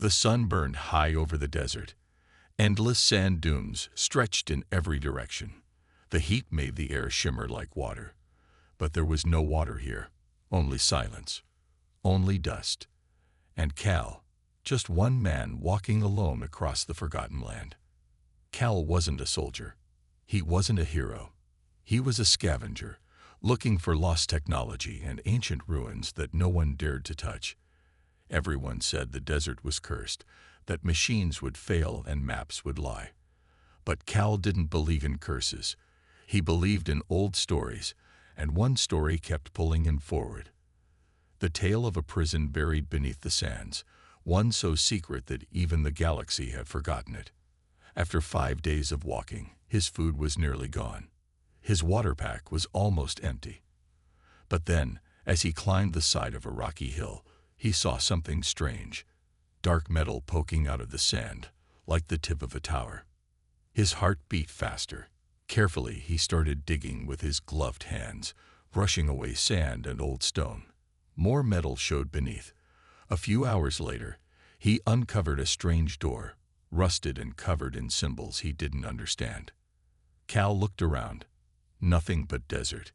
The sun burned high over the desert. Endless sand dunes stretched in every direction. The heat made the air shimmer like water. But there was no water here, only silence, only dust. And Cal, just one man walking alone across the forgotten land. Cal wasn't a soldier. He wasn't a hero. He was a scavenger, looking for lost technology and ancient ruins that no one dared to touch. Everyone said the desert was cursed, that machines would fail and maps would lie. But Cal didn't believe in curses. He believed in old stories, and one story kept pulling him forward. The tale of a prison buried beneath the sands, one so secret that even the galaxy had forgotten it. After 5 days of walking, his food was nearly gone. His water pack was almost empty. But then, as he climbed the side of a rocky hill, he saw something strange. Dark metal poking out of the sand, like the tip of a tower. His heart beat faster. Carefully, he started digging with his gloved hands, brushing away sand and old stone. More metal showed beneath. A few hours later, he uncovered a strange door, rusted and covered in symbols he didn't understand. Cal looked around. Nothing but desert.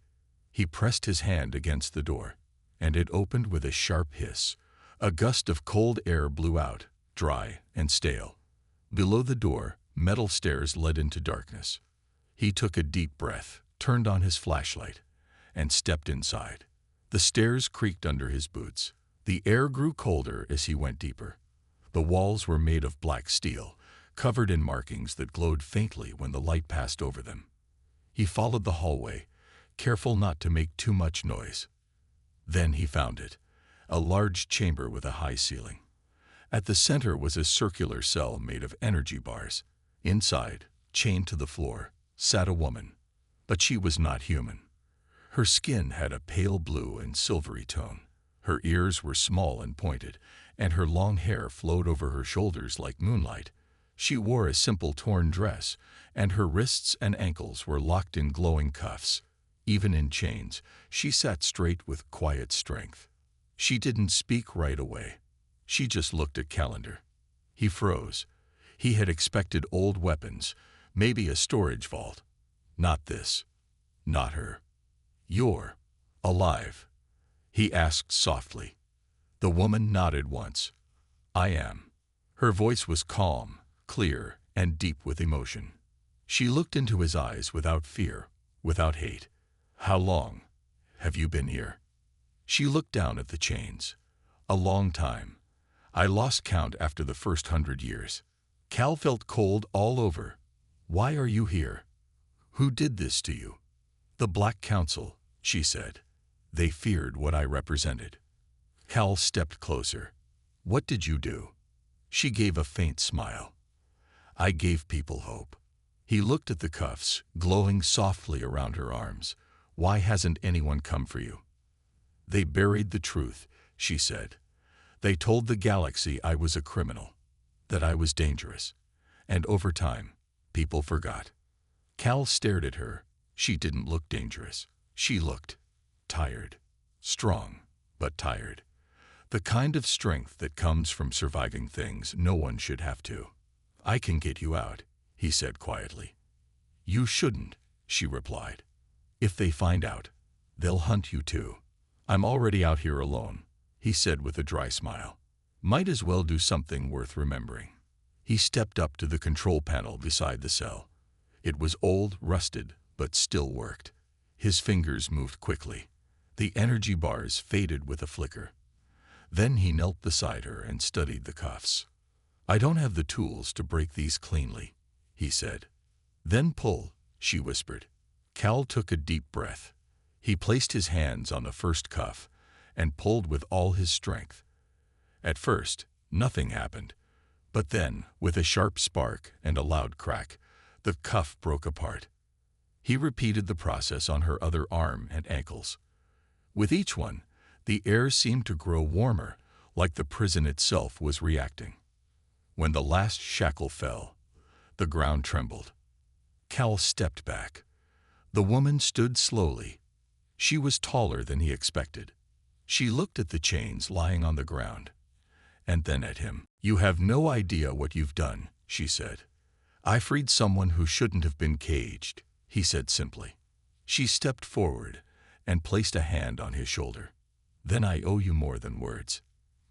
He pressed his hand against the door, and it opened with a sharp hiss. A gust of cold air blew out, dry and stale. Below the door, metal stairs led into darkness. He took a deep breath, turned on his flashlight, and stepped inside. The stairs creaked under his boots. The air grew colder as he went deeper. The walls were made of black steel, covered in markings that glowed faintly when the light passed over them. He followed the hallway, careful not to make too much noise. Then he found it, a large chamber with a high ceiling. At the center was a circular cell made of energy bars. Inside, chained to the floor, sat a woman, but she was not human. Her skin had a pale blue and silvery tone. Her ears were small and pointed, and her long hair flowed over her shoulders like moonlight. She wore a simple torn dress, and her wrists and ankles were locked in glowing cuffs. Even in chains, she sat straight with quiet strength. She didn't speak right away. She just looked at Calendar. He froze. He had expected old weapons, maybe a storage vault. Not this. Not her. "You're alive?" he asked softly. The woman nodded once. "I am." Her voice was calm, clear, and deep with emotion. She looked into his eyes without fear, without hate. "How long have you been here?" She looked down at the chains. "A long time. I lost count after the first 100 years." Cal felt cold all over. "Why are you here? Who did this to you?" "The Black Council," she said. "They feared what I represented." Cal stepped closer. "What did you do?" She gave a faint smile. "I gave people hope." He looked at the cuffs, glowing softly around her arms. "Why hasn't anyone come for you?" "They buried the truth," she said. "They told the galaxy I was a criminal, that I was dangerous. And over time, people forgot." Cal stared at her. She didn't look dangerous. She looked tired. Strong, but tired. The kind of strength that comes from surviving things no one should have to. "I can get you out," he said quietly. "You shouldn't," she replied. "If they find out, they'll hunt you too." "I'm already out here alone," he said with a dry smile. "Might as well do something worth remembering." He stepped up to the control panel beside the cell. It was old, rusted, but still worked. His fingers moved quickly. The energy bars faded with a flicker. Then he knelt beside her and studied the cuffs. "I don't have the tools to break these cleanly," he said. "Then pull," she whispered. Cal took a deep breath. He placed his hands on the first cuff and pulled with all his strength. At first, nothing happened, but then, with a sharp spark and a loud crack, the cuff broke apart. He repeated the process on her other arm and ankles. With each one, the air seemed to grow warmer, like the prison itself was reacting. When the last shackle fell, the ground trembled. Cal stepped back. The woman stood slowly. She was taller than he expected. She looked at the chains lying on the ground. and then at him. "You have no idea what you've done," she said. "I freed someone who shouldn't have been caged," he said simply. She stepped forward and placed a hand on his shoulder. "Then I owe you more than words.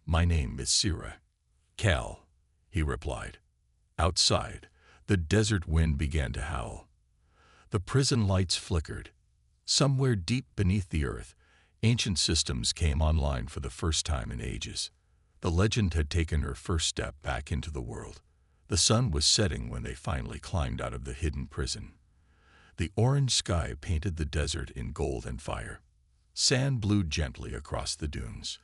My name is Sira." "Cal," he replied. Outside, the desert wind began to howl. The prison lights flickered. Somewhere deep beneath the earth, ancient systems came online for the first time in ages. The legend had taken her first step back into the world. The sun was setting when they finally climbed out of the hidden prison. The orange sky painted the desert in gold and fire. Sand blew gently across the dunes.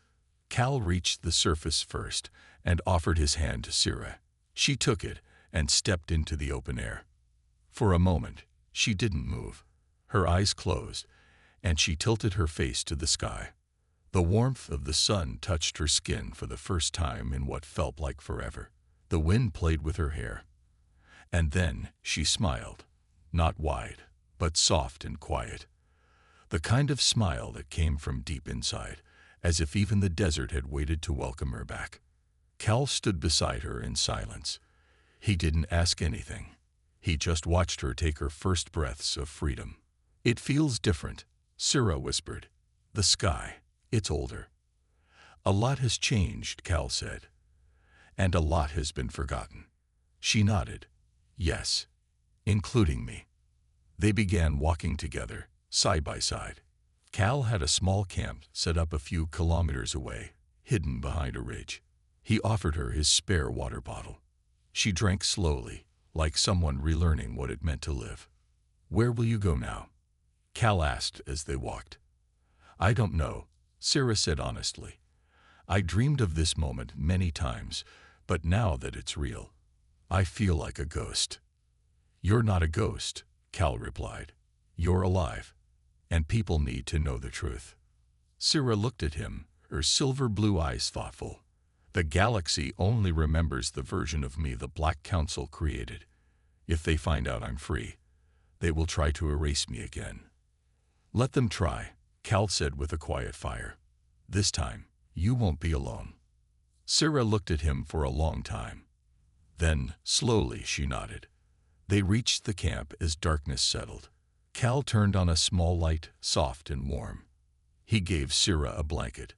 Cal reached the surface first and offered his hand to Sira. She took it and stepped into the open air. For a moment, she didn't move. Her eyes closed, and she tilted her face to the sky. The warmth of the sun touched her skin for the first time in what felt like forever. The wind played with her hair. And then she smiled, not wide, but soft and quiet. The kind of smile that came from deep inside, as if even the desert had waited to welcome her back. Cal stood beside her in silence. He didn't ask anything. He just watched her take her first breaths of freedom. "It feels different," Sira whispered. "The sky, it's older." "A lot has changed," Cal said. "And a lot has been forgotten." She nodded. "Yes, including me." They began walking together, side by side. Cal had a small camp set up a few kilometers away, hidden behind a ridge. He offered her his spare water bottle. She drank slowly, like someone relearning what it meant to live. "Where will you go now?" Cal asked as they walked. "I don't know," Sira said honestly. "I dreamed of this moment many times, but now that it's real, I feel like a ghost." "You're not a ghost," Cal replied. "You're alive, and people need to know the truth." Sira looked at him, her silver blue eyes thoughtful. "The galaxy only remembers the version of me the Black Council created. If they find out I'm free, they will try to erase me again." "Let them try," Cal said with a quiet fire. "This time, you won't be alone." Sira looked at him for a long time. Then, slowly, she nodded. They reached the camp as darkness settled. Cal turned on a small light, soft and warm. He gave Sira a blanket,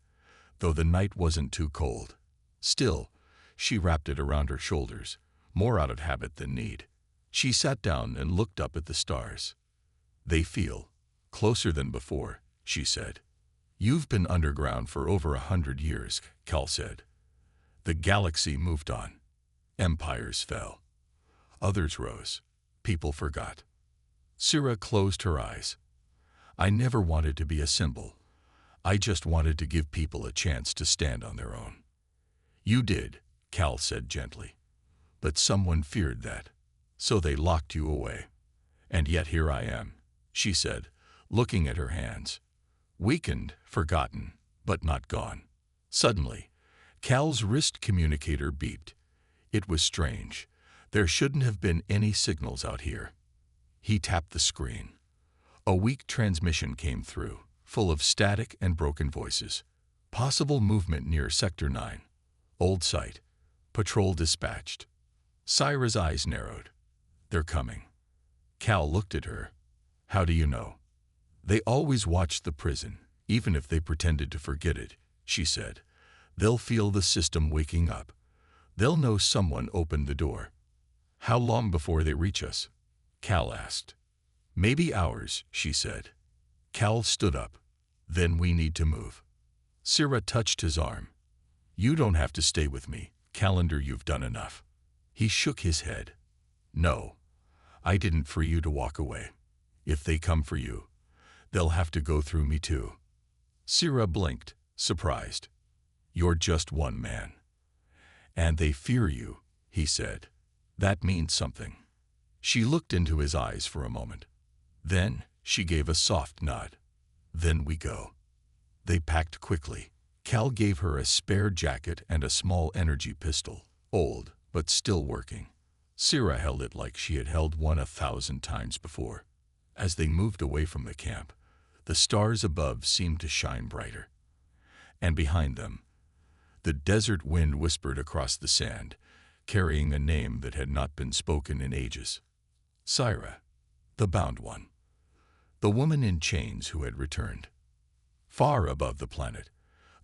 though the night wasn't too cold. Still, she wrapped it around her shoulders, more out of habit than need. She sat down and looked up at the stars. "They feel closer than before," she said. "You've been underground for over 100 years, Cal said. The galaxy moved on. Empires fell. Others rose. People forgot." Sira closed her eyes. "I never wanted to be a symbol. I just wanted to give people a chance to stand on their own." "You did," Cal said gently. "But someone feared that. So they locked you away. And yet here I am," she said, looking at her hands. "Weakened, forgotten, but not gone." Suddenly, Cal's wrist communicator beeped. It was strange. There shouldn't have been any signals out here. He tapped the screen. A weak transmission came through, full of static and broken voices. "Possible movement near Sector 9. Old site. Patrol dispatched." Sira's eyes narrowed. "They're coming." Cal looked at her. "How do you know?" "They always watched the prison, even if they pretended to forget it," she said. "They'll feel the system waking up. They'll know someone opened the door." "How long before they reach us?" Cal asked. "Maybe hours," she said. Cal stood up. "Then we need to move." Sira touched his arm. "You don't have to stay with me, Calendar, you've done enough." He shook his head. "No, I didn't free you to walk away. If they come for you, they'll have to go through me too." Sira blinked, surprised. "You're just one man." "And they fear you," he said. "That means something." She looked into his eyes for a moment. Then she gave a soft nod. "Then we go." They packed quickly. Cal gave her a spare jacket and a small energy pistol, old but still working. Sira held it like she had held one 1,000 times before. As they moved away from the camp, the stars above seemed to shine brighter. And behind them, The desert wind whispered across the sand, carrying a name that had not been spoken in ages. Syra, the bound one. The woman in chains who had returned. Far above the planet,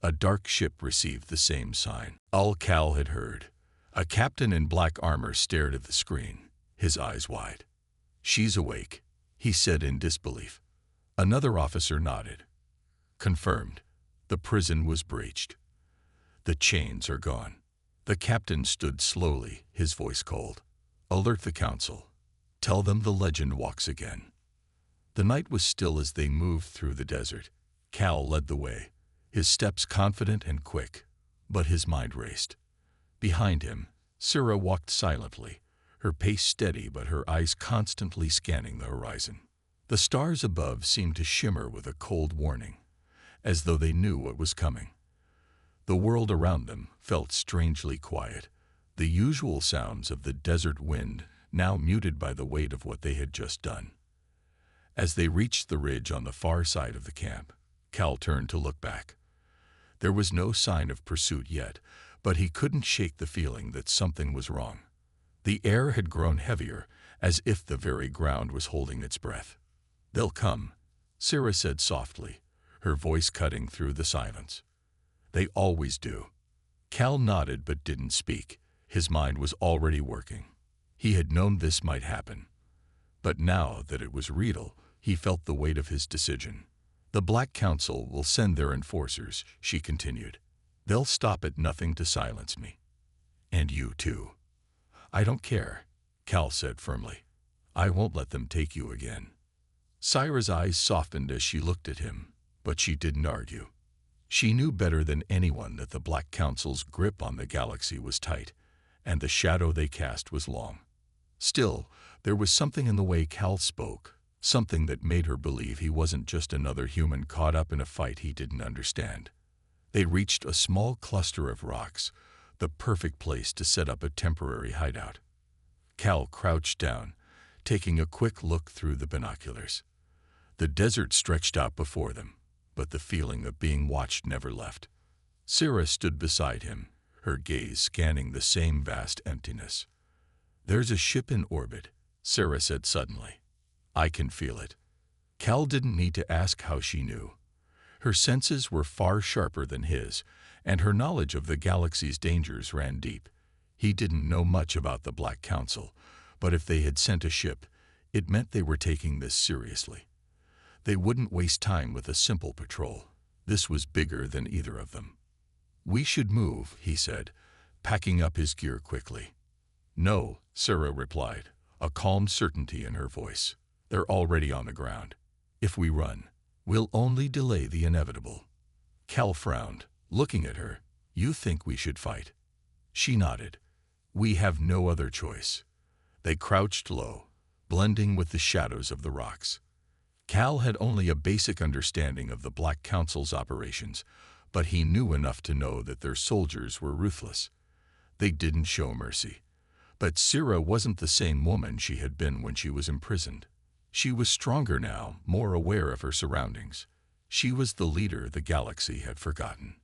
a dark ship received the same sign. All Cal had heard. A captain in black armor stared at the screen, his eyes wide. "She's awake," he said in disbelief. Another officer nodded. Confirmed. The prison was breached. The chains are gone. The captain stood slowly, his voice cold. "Alert the council. Tell them the legend walks again." The night was still as they moved through the desert. Cal led the way, his steps confident and quick, but his mind raced. Behind him, Syra walked silently, her pace steady but her eyes constantly scanning the horizon. The stars above seemed to shimmer with a cold warning, as though they knew what was coming. The world around them felt strangely quiet, the usual sounds of the desert wind now muted by the weight of what they had just done. As they reached the ridge on the far side of the camp, Cal turned to look back. There was no sign of pursuit yet, but he couldn't shake the feeling that something was wrong. The air had grown heavier, as if the very ground was holding its breath. "They'll come," Syra said softly, her voice cutting through the silence. "They always do." Cal nodded but didn't speak. His mind was already working. He had known this might happen. But now that it was real, he felt the weight of his decision. "The Black Council will send their enforcers," she continued. "They'll stop at nothing to silence me. And you too." "I don't care," Cal said firmly. "I won't let them take you again." Syra's eyes softened as she looked at him, but she didn't argue. She knew better than anyone that the Black Council's grip on the galaxy was tight, and the shadow they cast was long. Still, there was something in the way Cal spoke, something that made her believe he wasn't just another human caught up in a fight he didn't understand. They reached a small cluster of rocks, the perfect place to set up a temporary hideout. Cal crouched down, taking a quick look through the binoculars. The desert stretched out before them, but the feeling of being watched never left. Syra stood beside him, her gaze scanning the same vast emptiness. "There's a ship in orbit," Syra said suddenly. "I can feel it." Cal didn't need to ask how she knew. Her senses were far sharper than his, and her knowledge of the galaxy's dangers ran deep. He didn't know much about the Black Council, but if they had sent a ship, it meant they were taking this seriously. They wouldn't waste time with a simple patrol. This was bigger than either of them. "We should move," he said, packing up his gear quickly. "No," Syra replied, a calm certainty in her voice. "They're already on the ground. If we run, we'll only delay the inevitable." Cal frowned, looking at her. "You think we should fight?" She nodded. "We have no other choice." They crouched low, blending with the shadows of the rocks. Cal had only a basic understanding of the Black Council's operations, but he knew enough to know that their soldiers were ruthless. They didn't show mercy. But Syra wasn't the same woman she had been when she was imprisoned. She was stronger now, more aware of her surroundings. She was the leader the galaxy had forgotten.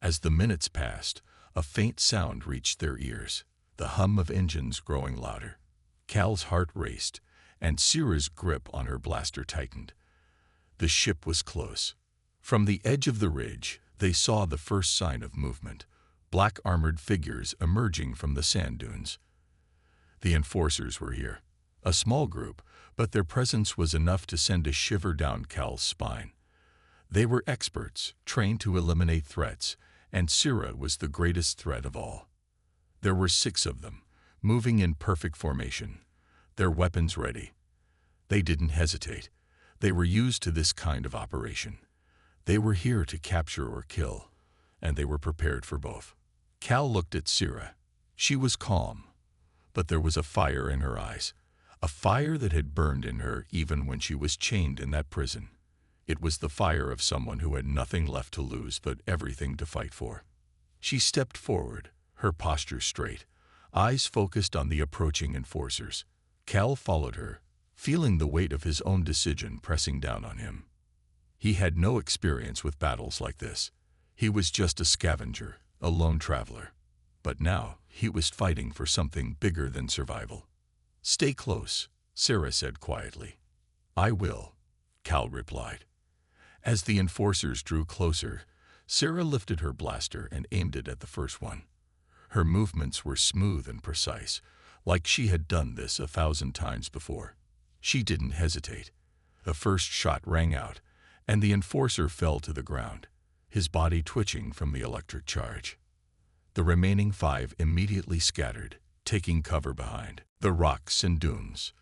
As the minutes passed, a faint sound reached their ears, the hum of engines growing louder. Cal's heart raced, and Syra's grip on her blaster tightened. The ship was close. From the edge of the ridge, they saw the first sign of movement, black armored figures emerging from the sand dunes. The enforcers were here, a small group, but their presence was enough to send a shiver down Cal's spine. They were experts, trained to eliminate threats, and Syra was the greatest threat of all. There were 6 of them, moving in perfect formation, their weapons ready. They didn't hesitate. They were used to this kind of operation. They were here to capture or kill, and they were prepared for both. Cal looked at Syra. She was calm, but there was a fire in her eyes, a fire that had burned in her even when she was chained in that prison. It was the fire of someone who had nothing left to lose but everything to fight for. She stepped forward, her posture straight, eyes focused on the approaching enforcers. Cal followed her, feeling the weight of his own decision pressing down on him. He had no experience with battles like this. He was just a scavenger, a lone traveler. But now he was fighting for something bigger than survival. "Stay close," Sarah said quietly. "I will," Cal replied. As the enforcers drew closer, Sarah lifted her blaster and aimed it at the first one. Her movements were smooth and precise, like she had done this 1,000 times before. She didn't hesitate. The first shot rang out, and the enforcer fell to the ground, his body twitching from the electric charge. The remaining 5 immediately scattered, taking cover behind the rocks and dunes.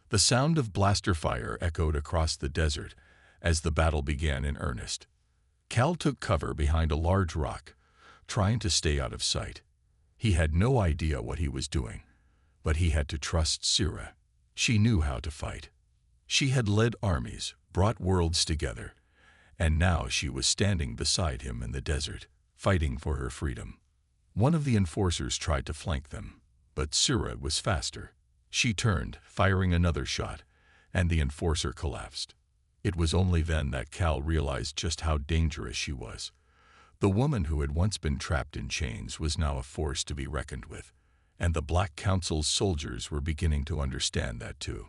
The sound of blaster fire echoed across the desert as the battle began in earnest. Cal took cover behind a large rock, trying to stay out of sight. He had no idea what he was doing, but he had to trust Sira. She knew how to fight. She had led armies, brought worlds together, and now she was standing beside him in the desert, fighting for her freedom. One of the enforcers tried to flank them, but Sira was faster. She turned, firing another shot, and the enforcer collapsed. It was only then that Cal realized just how dangerous she was. The woman who had once been trapped in chains was now a force to be reckoned with, and the Black Council's soldiers were beginning to understand that too.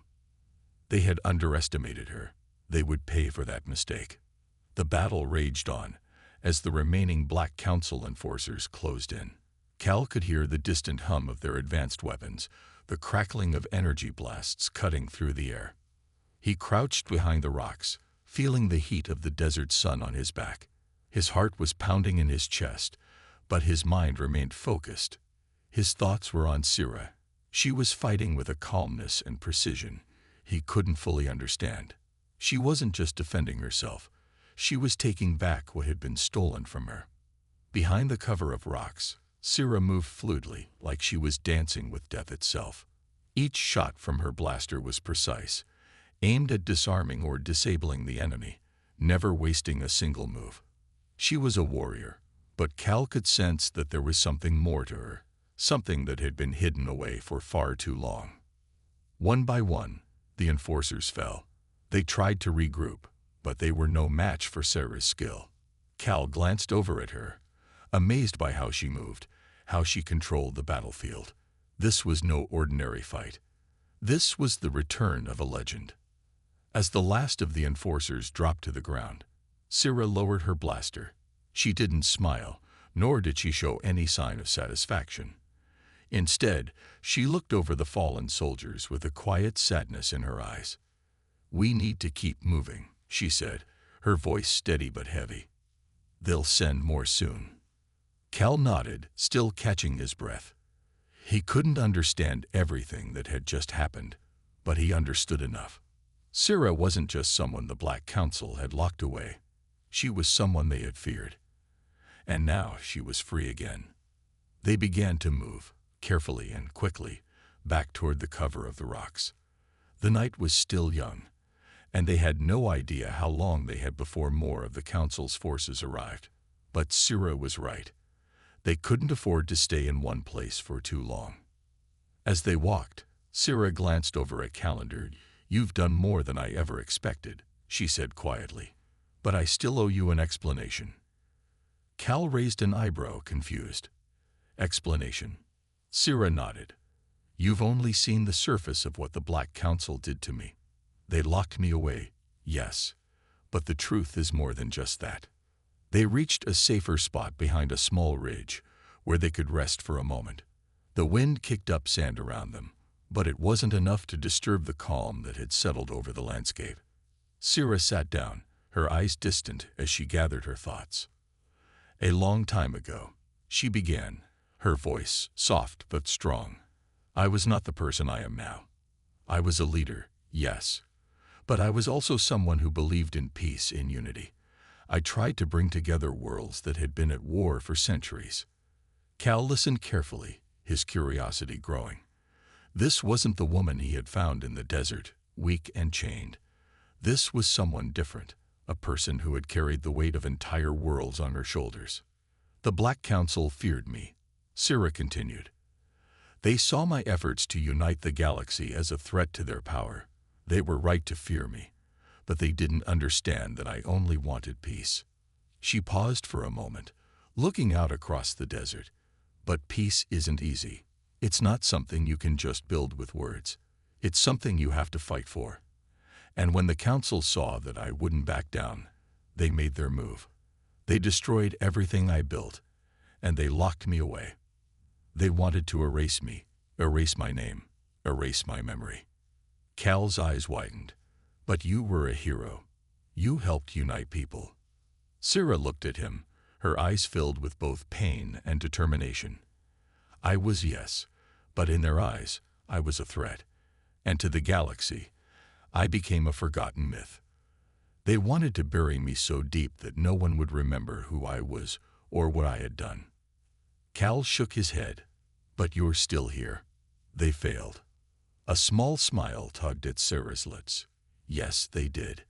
They had underestimated her. They would pay for that mistake. The battle raged on, as the remaining Black Council enforcers closed in. Cal could hear the distant hum of their advanced weapons, the crackling of energy blasts cutting through the air. He crouched behind the rocks, feeling the heat of the desert sun on his back. His heart was pounding in his chest, but his mind remained focused. His thoughts were on Sira. She was fighting with a calmness and precision he couldn't fully understand. She wasn't just defending herself. She was taking back what had been stolen from her. Behind the cover of rocks, Sira moved fluidly, like she was dancing with death itself. Each shot from her blaster was precise, aimed at disarming or disabling the enemy, never wasting a single move. She was a warrior, but Cal could sense that there was something more to her, something that had been hidden away for far too long. One by one, the enforcers fell. They tried to regroup, but they were no match for Sarah's skill. Cal glanced over at her, amazed by how she moved, how she controlled the battlefield. This was no ordinary fight. This was the return of a legend. As the last of the enforcers dropped to the ground, Sira lowered her blaster. She didn't smile, nor did she show any sign of satisfaction. Instead, she looked over the fallen soldiers with a quiet sadness in her eyes. "We need to keep moving," she said, her voice steady but heavy. "They'll send more soon." Cal nodded, still catching his breath. He couldn't understand everything that had just happened, but he understood enough. Sira wasn't just someone the Black Council had locked away. She was someone they had feared. And now she was free again. They began to move, carefully and quickly, back toward the cover of the rocks. The night was still young, and they had no idea how long they had before more of the Council's forces arrived. But Sira was right. They couldn't afford to stay in one place for too long. As they walked, Sira glanced over a calendar. "You've done more than I ever expected," she said quietly. "But I still owe you an explanation." Cal raised an eyebrow, confused. "Explanation?" Sira nodded. "You've only seen the surface of what the Black Council did to me. They locked me away, yes, but the truth is more than just that." They reached a safer spot behind a small ridge, where they could rest for a moment. The wind kicked up sand around them, but it wasn't enough to disturb the calm that had settled over the landscape. Sira sat down, her eyes distant as she gathered her thoughts. "A long time ago," she began, her voice soft but strong. "I was not the person I am now. I was a leader, yes, but I was also someone who believed in peace, in unity. I tried to bring together worlds that had been at war for centuries." Cal listened carefully, his curiosity growing. This wasn't the woman he had found in the desert, weak and chained. This was someone different, a person who had carried the weight of entire worlds on her shoulders. "The Black Council feared me," Sira continued. "They saw my efforts to unite the galaxy as a threat to their power. They were right to fear me, but they didn't understand that I only wanted peace." She paused for a moment, looking out across the desert. But peace isn't easy. It's not something you can just build with words. It's something you have to fight for. And when the council saw that I wouldn't back down, they made their move. They destroyed everything I built, and they locked me away. They wanted to erase me, erase my name, erase my memory. Cal's eyes widened. But you were a hero. You helped unite people. Sira looked at him, her eyes filled with both pain and determination. I was, yes, but in their eyes, I was a threat. And to the galaxy, I became a forgotten myth. They wanted to bury me so deep that no one would remember who I was or what I had done. Cal shook his head. But you're still here. They failed. A small smile tugged at Sira's lips. Yes, they did.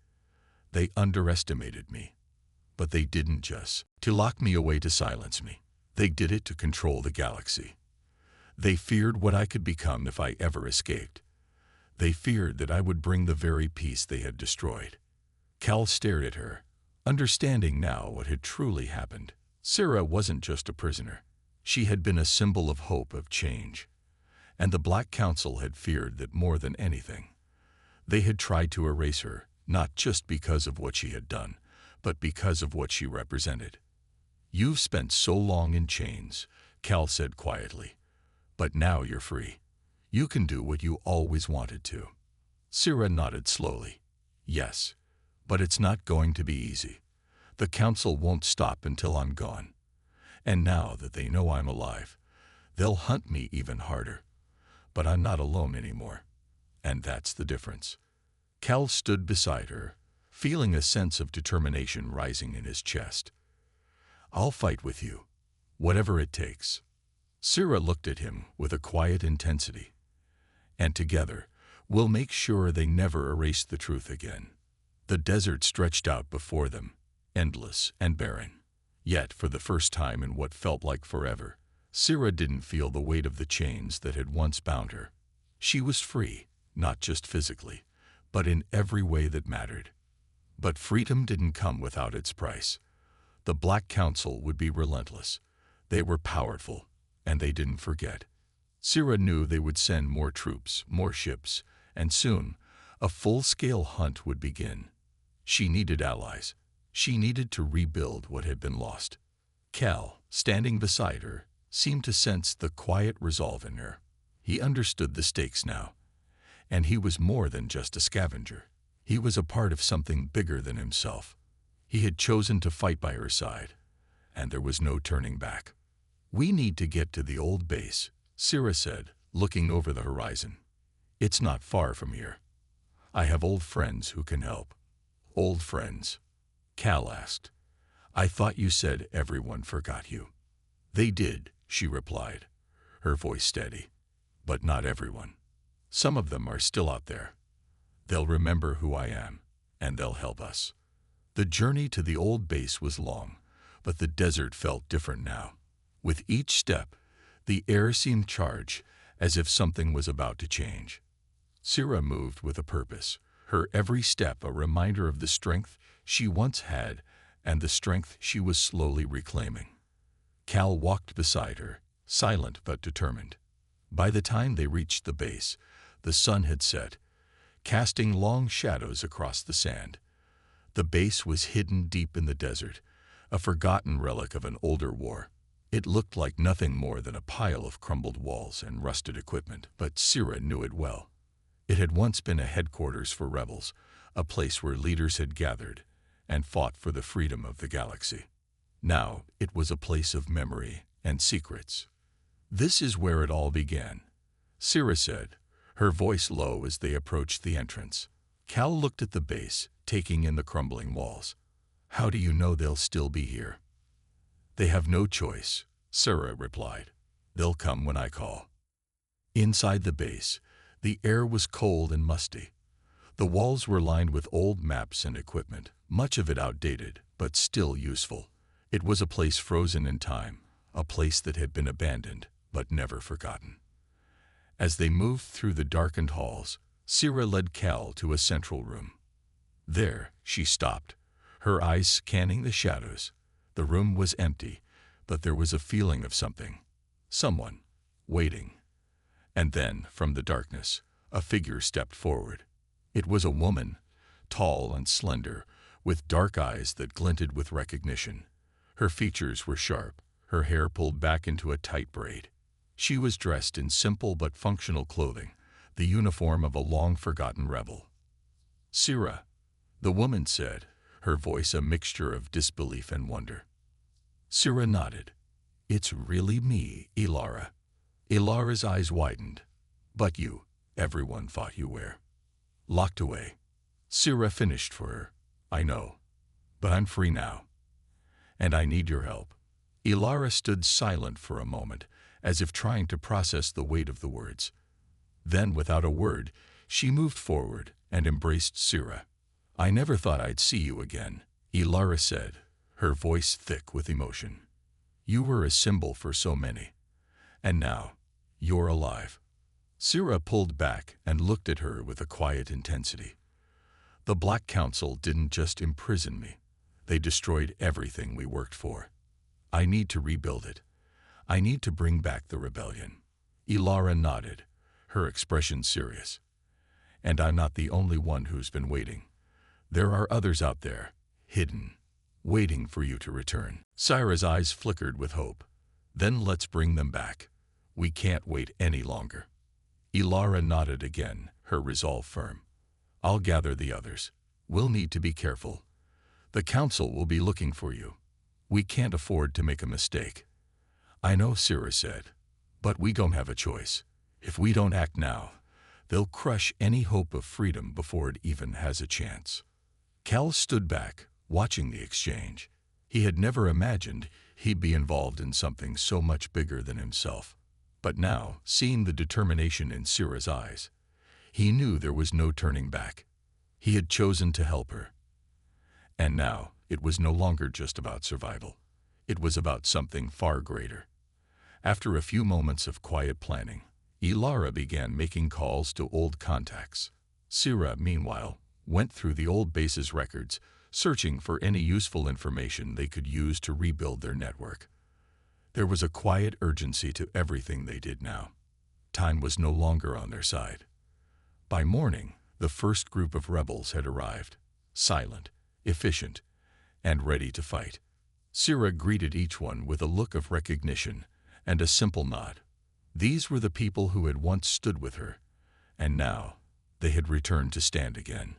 They underestimated me. But they didn't just to lock me away to silence me. They did it to control the galaxy. They feared what I could become if I ever escaped. They feared that I would bring the very peace they had destroyed. Cal stared at her, understanding now what had truly happened. Sira wasn't just a prisoner. She had been a symbol of hope, of change. And the Black Council had feared that more than anything. They had tried to erase her, not just because of what she had done, but because of what she represented. You've spent so long in chains, Cal said quietly. But now you're free. You can do what you always wanted to. Sira nodded slowly. Yes, but it's not going to be easy. The council won't stop until I'm gone. And now that they know I'm alive, they'll hunt me even harder. But I'm not alone anymore. And that's the difference. Cal stood beside her, feeling a sense of determination rising in his chest. I'll fight with you, whatever it takes. Sira looked at him with a quiet intensity. And together, we'll make sure they never erase the truth again. The desert stretched out before them, endless and barren. Yet, for the first time in what felt like forever, Sira didn't feel the weight of the chains that had once bound her. She was free, not just physically, but in every way that mattered. But freedom didn't come without its price. The Black Council would be relentless. They were powerful, and they didn't forget. Sira knew they would send more troops, more ships, and soon, a full-scale hunt would begin. She needed allies. She needed to rebuild what had been lost. Cal, standing beside her, seemed to sense the quiet resolve in her. He understood the stakes now. And he was more than just a scavenger. He was a part of something bigger than himself. He had chosen to fight by her side, and there was no turning back. We need to get to the old base, Sira said, looking over the horizon. It's not far from here. I have old friends who can help. Old friends? Cal asked. I thought you said everyone forgot you. They did, she replied, her voice steady. But not everyone. Some of them are still out there. They'll remember who I am, and they'll help us. The journey to the old base was long, but the desert felt different now. With each step, the air seemed charged, as if something was about to change. Sira moved with a purpose, her every step a reminder of the strength she once had and the strength she was slowly reclaiming. Cal walked beside her, silent but determined. By the time they reached the base, the sun had set, casting long shadows across the sand. The base was hidden deep in the desert, a forgotten relic of an older war. It looked like nothing more than a pile of crumbled walls and rusted equipment, but Sira knew it well. It had once been a headquarters for rebels, a place where leaders had gathered and fought for the freedom of the galaxy. Now it was a place of memory and secrets. This is where it all began, Sira said, her voice low as they approached the entrance. Cal looked at the base, taking in the crumbling walls. How do you know they'll still be here? They have no choice, Sira replied. They'll come when I call. Inside the base, the air was cold and musty. The walls were lined with old maps and equipment, much of it outdated, but still useful. It was a place frozen in time, a place that had been abandoned, but never forgotten. As they moved through the darkened halls, Sira led Cal to a central room. There, she stopped, her eyes scanning the shadows. The room was empty, but there was a feeling of something. Someone. Waiting. And then, from the darkness, a figure stepped forward. It was a woman, tall and slender, with dark eyes that glinted with recognition. Her features were sharp, her hair pulled back into a tight braid. She was dressed in simple but functional clothing, the uniform of a long-forgotten rebel. "Sira," the woman said, her voice a mixture of disbelief and wonder. Sira nodded. "It's really me, Ilara." Ilara's eyes widened. "But you, everyone thought you were locked away." Sira finished for her. "I know, but I'm free now, and I need your help." Ilara stood silent for a moment, as if trying to process the weight of the words. Then, without a word, she moved forward and embraced Sira. "I never thought I'd see you again," Ilara said, her voice thick with emotion. "You were a symbol for so many, and now you're alive." Sira pulled back and looked at her with a quiet intensity. "The Black Council didn't just imprison me. They destroyed everything we worked for. I need to rebuild it. I need to bring back the rebellion." Ilara nodded, her expression serious. "And I'm not the only one who's been waiting. There are others out there, hidden, waiting for you to return." Sira's eyes flickered with hope. "Then let's bring them back. We can't wait any longer." Ilara nodded again, her resolve firm. "I'll gather the others. We'll need to be careful. The Council will be looking for you. We can't afford to make a mistake." "I know," Sira said, "but we don't have a choice. If we don't act now, they'll crush any hope of freedom before it even has a chance." Cal stood back, watching the exchange. He had never imagined he'd be involved in something so much bigger than himself. But now, seeing the determination in Sira's eyes, he knew there was no turning back. He had chosen to help her. And now, it was no longer just about survival. It was about something far greater. After a few moments of quiet planning, Ilara began making calls to old contacts. Sira, meanwhile, went through the old base's records, searching for any useful information they could use to rebuild their network. There was a quiet urgency to everything they did now. Time was no longer on their side. By morning, the first group of rebels had arrived, silent, efficient, and ready to fight. Sira greeted each one with a look of recognition and a simple nod. These were the people who had once stood with her, and now they had returned to stand again.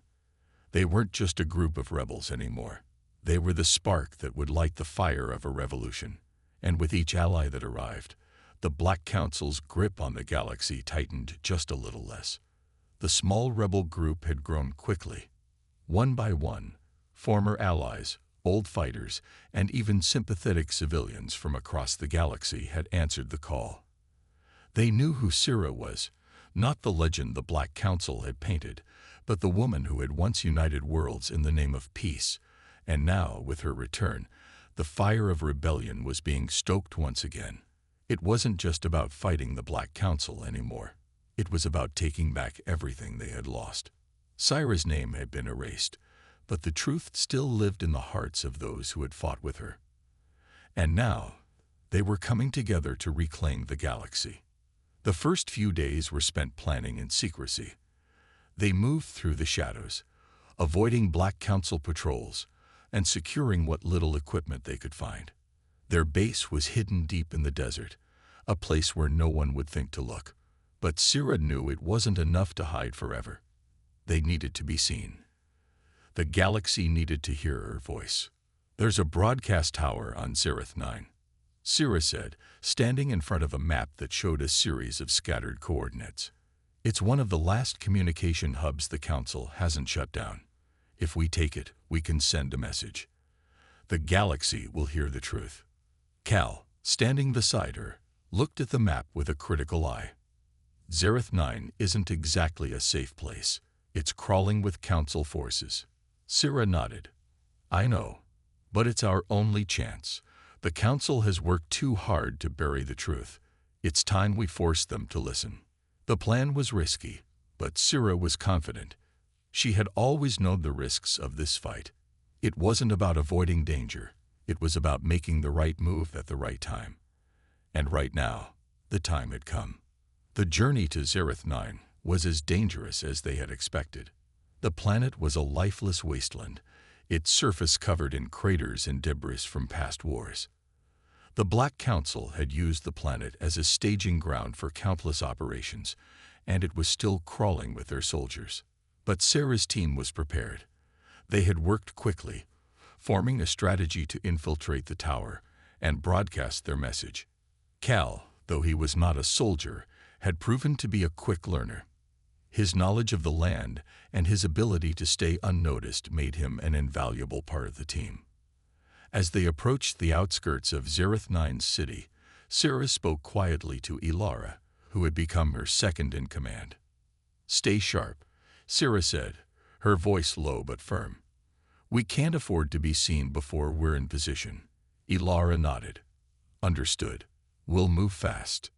They weren't just a group of rebels anymore. They were the spark that would light the fire of a revolution. And with each ally that arrived, the Black Council's grip on the galaxy tightened just a little less. The small rebel group had grown quickly. One by one, former allies, old fighters, and even sympathetic civilians from across the galaxy had answered the call. They knew who Sira was, not the legend the Black Council had painted, but the woman who had once united worlds in the name of peace. And now, with her return, the fire of rebellion was being stoked once again. It wasn't just about fighting the Black Council anymore. It was about taking back everything they had lost. Sira's name had been erased, but the truth still lived in the hearts of those who had fought with her. And now, they were coming together to reclaim the galaxy. The first few days were spent planning in secrecy. They moved through the shadows, avoiding Black Council patrols, and securing what little equipment they could find. Their base was hidden deep in the desert, a place where no one would think to look. But Sira knew it wasn't enough to hide forever. They needed to be seen. The galaxy needed to hear her voice. "There's a broadcast tower on Zereth 9, Sira said, standing in front of a map that showed a series of scattered coordinates. "It's one of the last communication hubs the Council hasn't shut down. If we take it, we can send a message. The galaxy will hear the truth." Cal, standing beside her, looked at the map with a critical eye. "Zereth 9 isn't exactly a safe place. It's crawling with Council forces." Sira nodded. "I know, but it's our only chance. The Council has worked too hard to bury the truth. It's time we force them to listen." The plan was risky, but Sira was confident. She had always known the risks of this fight. It wasn't about avoiding danger. It was about making the right move at the right time. And right now, the time had come. The journey to Zereth 9 was as dangerous as they had expected. The planet was a lifeless wasteland, its surface covered in craters and debris from past wars. The Black Council had used the planet as a staging ground for countless operations, and it was still crawling with their soldiers. But Sarah's team was prepared. They had worked quickly, forming a strategy to infiltrate the tower and broadcast their message. Cal, though he was not a soldier, had proven to be a quick learner. His knowledge of the land and his ability to stay unnoticed made him an invaluable part of the team. As they approached the outskirts of Zereth 9's city, Sarah spoke quietly to Ilara, who had become her second in command. "Stay sharp," Sarah said, her voice low but firm. "We can't afford to be seen before we're in position." Ilara nodded. "Understood. We'll move fast."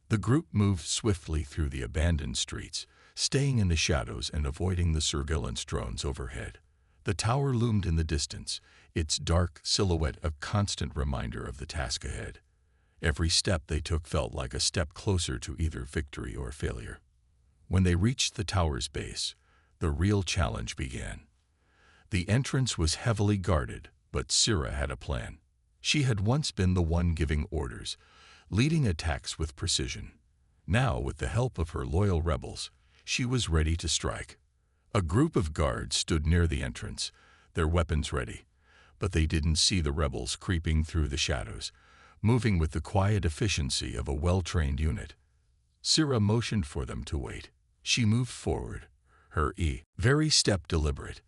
The group moved swiftly through the abandoned streets, staying in the shadows and avoiding the surveillance drones overhead. The tower loomed in the distance, its dark silhouette a constant reminder of the task ahead. Every step they took felt like a step closer to either victory or failure. When they reached the tower's base, the real challenge began. The entrance was heavily guarded, but Sarah had a plan. She had once been the one giving orders, leading attacks with precision. Now, with the help of her loyal rebels, she was ready to strike. A group of guards stood near the entrance, their weapons ready, but they didn't see the rebels creeping through the shadows, moving with the quiet efficiency of a well-trained unit. Sarah motioned for them to wait. She moved forward, her very step deliberate.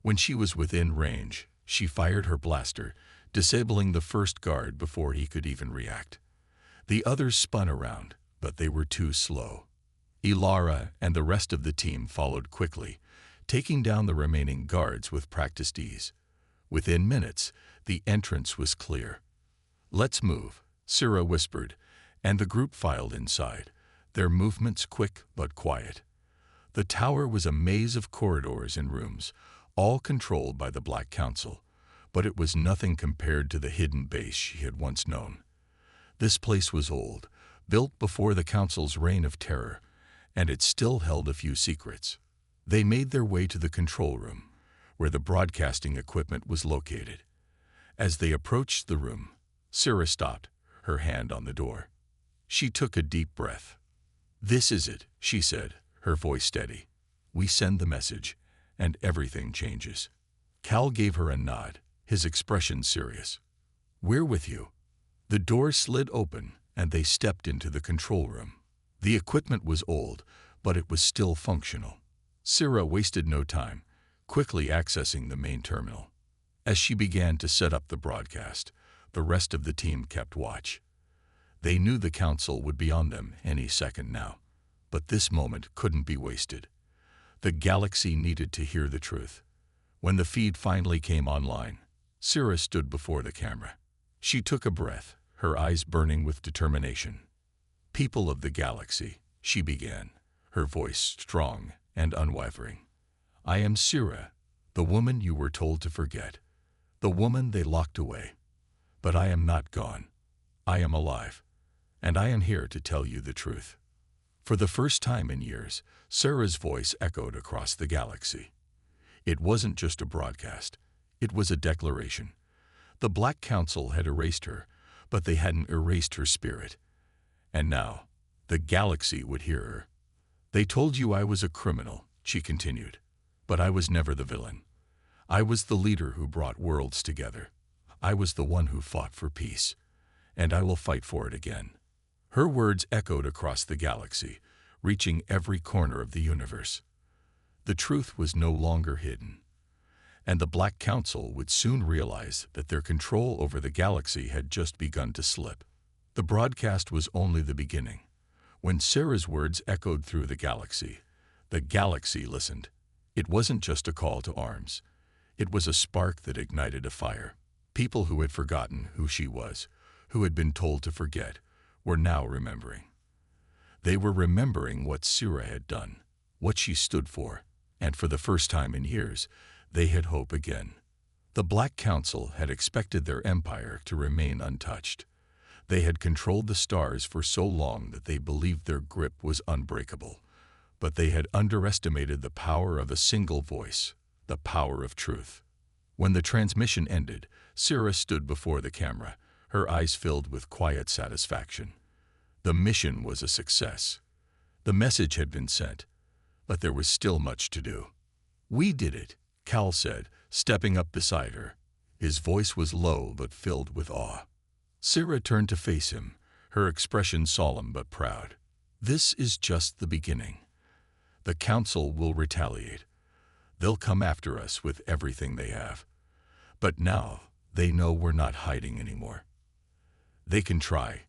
When she was within range, she fired her blaster, disabling the first guard before he could even react. The others spun around, but they were too slow. Ilara and the rest of the team followed quickly, taking down the remaining guards with practiced ease. Within minutes, the entrance was clear. "Let's move," Sarah whispered, and the group filed inside, their movements quick but quiet. The tower was a maze of corridors and rooms, all controlled by the Black Council, but it was nothing compared to the hidden base she had once known. This place was old, built before the Council's reign of terror, and it still held a few secrets. They made their way to the control room, where the broadcasting equipment was located. As they approached the room, Sarah stopped, her hand on the door. She took a deep breath. "This is it," she said, her voice steady. "We send the message, and everything changes." Cal gave her a nod, his expression serious. "We're with you." The door slid open, and they stepped into the control room. The equipment was old, but it was still functional. Sarah wasted no time, quickly accessing the main terminal. As she began to set up the broadcast, the rest of the team kept watch. They knew the Council would be on them any second now, but this moment couldn't be wasted. The galaxy needed to hear the truth. When the feed finally came online, Sarah stood before the camera. She took a breath, her eyes burning with determination. "People of the galaxy," she began, her voice strong and unwavering. "I am Sarah, the woman you were told to forget, the woman they locked away. But I am not gone. I am alive, and I am here to tell you the truth." For the first time in years, Sarah's voice echoed across the galaxy. It wasn't just a broadcast. It was a declaration. The Black Council had erased her, but they hadn't erased her spirit. And now, the galaxy would hear her. "They told you I was a criminal," she continued, "but I was never the villain. I was the leader who brought worlds together. I was the one who fought for peace, and I will fight for it again." Her words echoed across the galaxy, reaching every corner of the universe. The truth was no longer hidden, and the Black Council would soon realize that their control over the galaxy had just begun to slip. The broadcast was only the beginning. When Sarah's words echoed through the galaxy listened. It wasn't just a call to arms. It was a spark that ignited a fire. People who had forgotten who she was, who had been told to forget, were now remembering. They were remembering what Sarah had done, what she stood for, and for the first time in years, they had hope again. The Black Council had expected their empire to remain untouched. They had controlled the stars for so long that they believed their grip was unbreakable. But they had underestimated the power of a single voice, the power of truth. When the transmission ended, Sira stood before the camera, her eyes filled with quiet satisfaction. The mission was a success. The message had been sent, but there was still much to do. "We did it," Cal said, stepping up beside her. His voice was low but filled with awe. Sira turned to face him, her expression solemn but proud. "This is just the beginning. The Council will retaliate. They'll come after us with everything they have. But now they know we're not hiding anymore." "They can try,"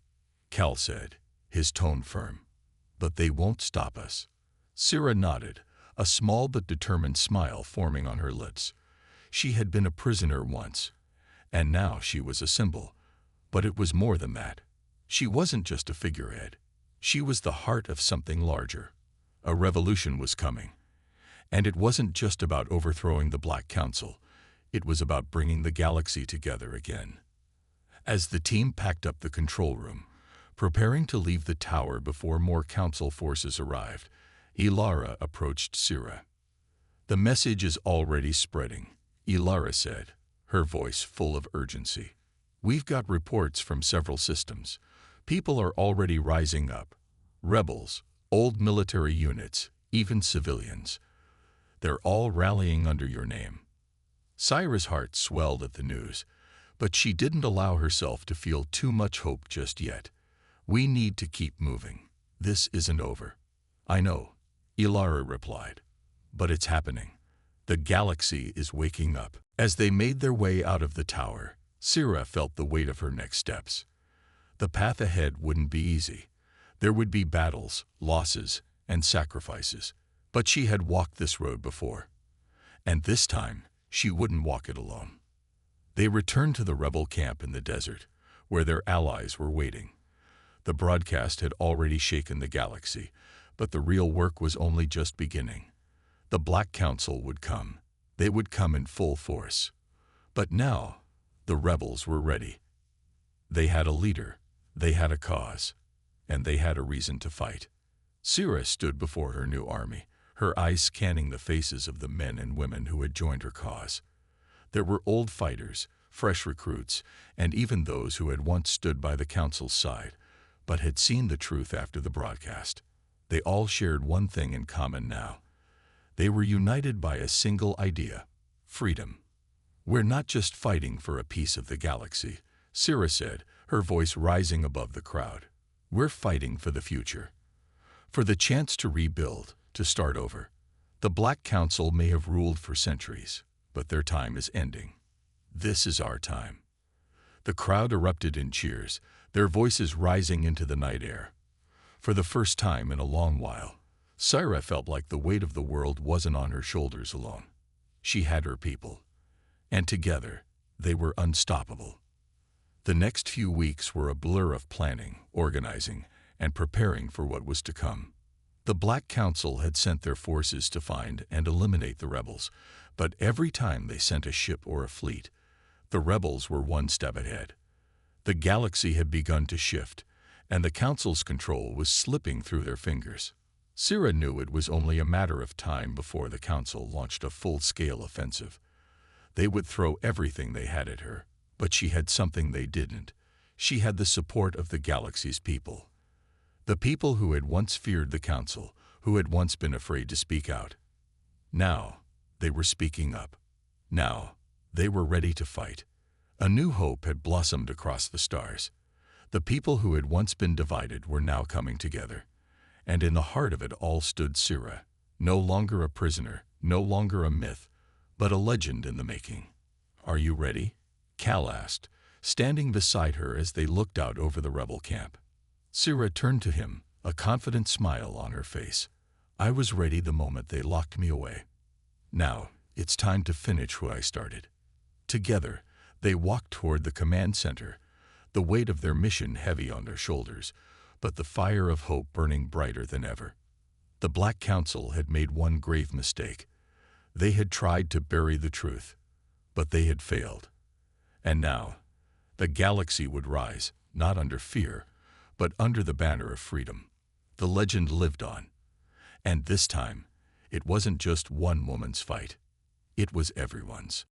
Cal said, his tone firm. "But they won't stop us." Sira nodded, a small but determined smile forming on her lips. She had been a prisoner once, and now she was a symbol. But it was more than that. She wasn't just a figurehead. She was the heart of something larger. A revolution was coming. And it wasn't just about overthrowing the Black Council. It was about bringing the galaxy together again. As the team packed up the control room, preparing to leave the tower before more Council forces arrived, Ilara approached Sira. "The message is already spreading," Ilara said, her voice full of urgency. "We've got reports from several systems. People are already rising up. Rebels, old military units, even civilians. They're all rallying under your name." Sira's heart swelled at the news, but she didn't allow herself to feel too much hope just yet. "We need to keep moving. This isn't over." "I know," Ilara replied, "but it's happening. The galaxy is waking up." As they made their way out of the tower, Sira felt the weight of her next steps. The path ahead wouldn't be easy. There would be battles, losses, and sacrifices. But she had walked this road before. And this time, she wouldn't walk it alone. They returned to the rebel camp in the desert, where their allies were waiting. The broadcast had already shaken the galaxy, but the real work was only just beginning. The Black Council would come. They would come in full force. But now, the rebels were ready. They had a leader, they had a cause, and they had a reason to fight. Sira stood before her new army, her eyes scanning the faces of the men and women who had joined her cause. There were old fighters, fresh recruits, and even those who had once stood by the Council's side, but had seen the truth after the broadcast. They all shared one thing in common now. They were united by a single idea: freedom. "We're not just fighting for a piece of the galaxy," Sira said, her voice rising above the crowd. "We're fighting for the future. For the chance to rebuild, to start over. The Black Council may have ruled for centuries, but their time is ending. This is our time." The crowd erupted in cheers, their voices rising into the night air. For the first time in a long while, Sira felt like the weight of the world wasn't on her shoulders alone. She had her people, and together they were unstoppable. The next few weeks were a blur of planning, organizing, and preparing for what was to come. The Black Council had sent their forces to find and eliminate the rebels, but every time they sent a ship or a fleet, the rebels were one step ahead. The galaxy had begun to shift, and the Council's control was slipping through their fingers. Sira knew it was only a matter of time before the Council launched a full-scale offensive. They would throw everything they had at her, but she had something they didn't. She had the support of the galaxy's people. The people who had once feared the Council, who had once been afraid to speak out. Now, they were speaking up. Now, they were ready to fight. A new hope had blossomed across the stars. The people who had once been divided were now coming together. And in the heart of it all stood Sira, no longer a prisoner, no longer a myth, but a legend in the making. "Are you ready?" Cal asked, standing beside her as they looked out over the rebel camp. Sira turned to him, a confident smile on her face. "I was ready the moment they locked me away. Now, it's time to finish what I started." Together, they walked toward the command center, the weight of their mission heavy on their shoulders, but the fire of hope burning brighter than ever. The Black Council had made one grave mistake. They had tried to bury the truth. But they had failed. And now, the galaxy would rise, not under fear, but under the banner of freedom. The legend lived on. And this time, it wasn't just one woman's fight. It was everyone's.